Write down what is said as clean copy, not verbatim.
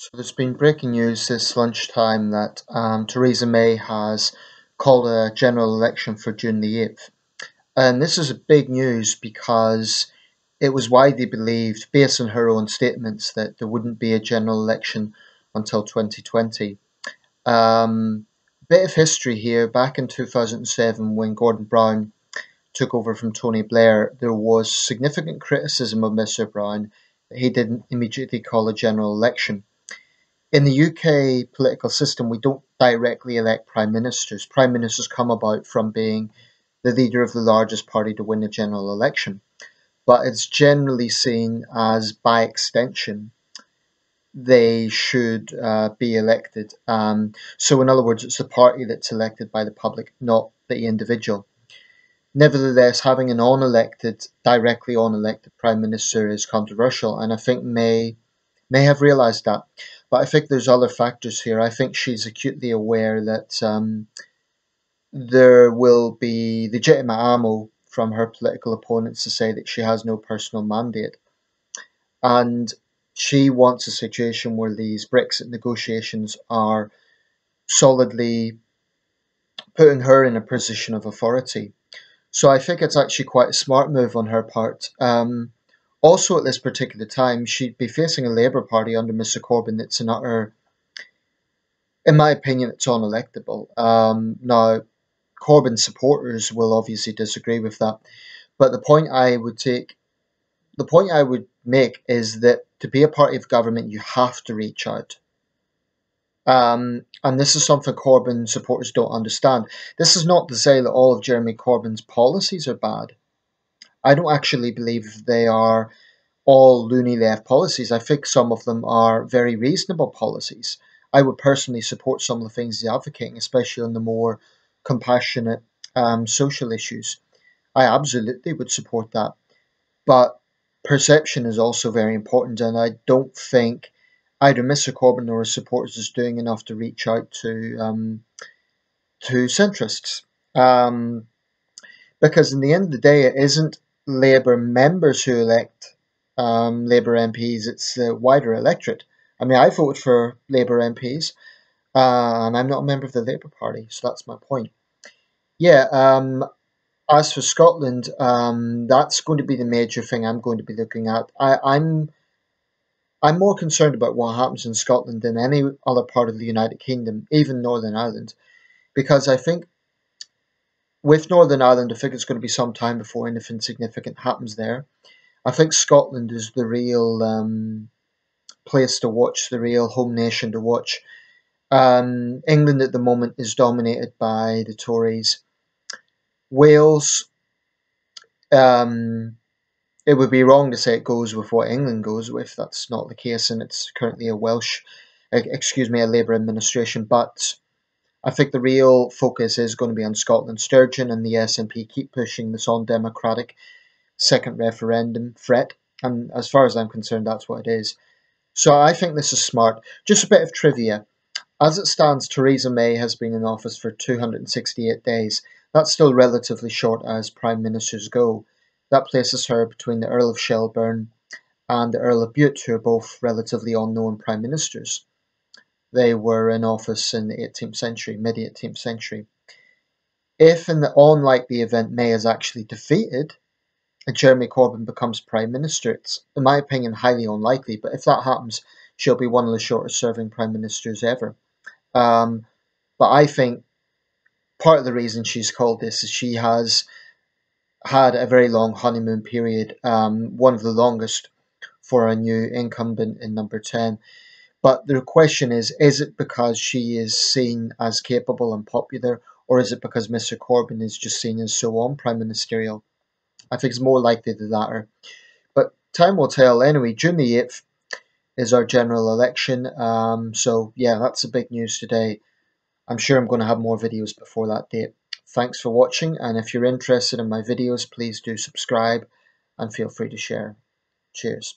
So there's been breaking news this lunchtime that Theresa May has called a general election for June the 8th. And this is a big news because it was widely believed, based on her own statements, that there wouldn't be a general election until 2020. Bit of history here. Back in 2007, when Gordon Brown took over from Tony Blair, there was significant criticism of Mr. Brown that he didn't immediately call a general election. In the UK political system, we don't directly elect prime ministers. Prime ministers come about from being the leader of the largest party to win a general election. But it's generally seen as, by extension, they should be elected. So, in other words, it's the party that's elected by the public, not the individual. Nevertheless, having an directly unelected prime minister is controversial, and I think may have realised that. But I think there's other factors here. I think she's acutely aware that there will be legitimate ammo from her political opponents to say that she has no personal mandate. And she wants a situation where these Brexit negotiations are solidly putting her in a position of authority. So I think it's actually quite a smart move on her part. Also, at this particular time, she'd be facing a Labour Party under Mr. Corbyn that's an utter, in my opinion, it's unelectable. Now, Corbyn supporters will obviously disagree with that, but the point I would make is that to be a party of government, you have to reach out. And this is something Corbyn supporters don't understand. This is not to say that all of Jeremy Corbyn's policies are bad. I don't actually believe they are all loony left policies. I think some of them are very reasonable policies. I would personally support some of the things he's advocating, especially on the more compassionate social issues. I absolutely would support that. But perception is also very important, and I don't think either Mr. Corbyn or his supporters is doing enough to reach out to centrists. Because in the end of the day, it isn't Labour members who elect Labour MPs, it's the wider electorate. I mean, I voted for Labour MPs, and I'm not a member of the Labour Party, so that's my point. Yeah, as for Scotland, that's going to be the major thing I'm going to be looking at. I'm more concerned about what happens in Scotland than any other part of the United Kingdom, even Northern Ireland, because I think with Northern Ireland, I think it's going to be some time before anything significant happens there. I think Scotland is the real place to watch, the real home nation to watch. England at the moment is dominated by the Tories. Wales, um, it would be wrong to say it goes with what England goes with. That's not the case, and it's currently a Labour administration. But I think the real focus is going to be on Scotland. Sturgeon and the SNP keep pushing this undemocratic second referendum threat, and as far as I'm concerned, that's what it is. So I think this is smart. Just a bit of trivia. As it stands, Theresa May has been in office for 268 days. That's still relatively short as prime ministers go. That places her between the Earl of Shelburne and the Earl of Bute, who are both relatively unknown prime ministers. They were in office in the 18th century, mid-18th century. If in the unlikely event May is actually defeated and Jeremy Corbyn becomes prime minister, it's, in my opinion, highly unlikely, but if that happens, she'll be one of the shortest serving prime ministers ever. But I think part of the reason she's called this is she has had a very long honeymoon period, one of the longest for a new incumbent in number 10. But the question is it because she is seen as capable and popular, or is it because Mr. Corbyn is just seen as so unprime ministerial? I think it's more likely the latter. But time will tell. Anyway, June the 8th is our general election. So, yeah, that's the big news today. I'm sure I'm going to have more videos before that date. Thanks for watching, and if you're interested in my videos, please do subscribe and feel free to share. Cheers.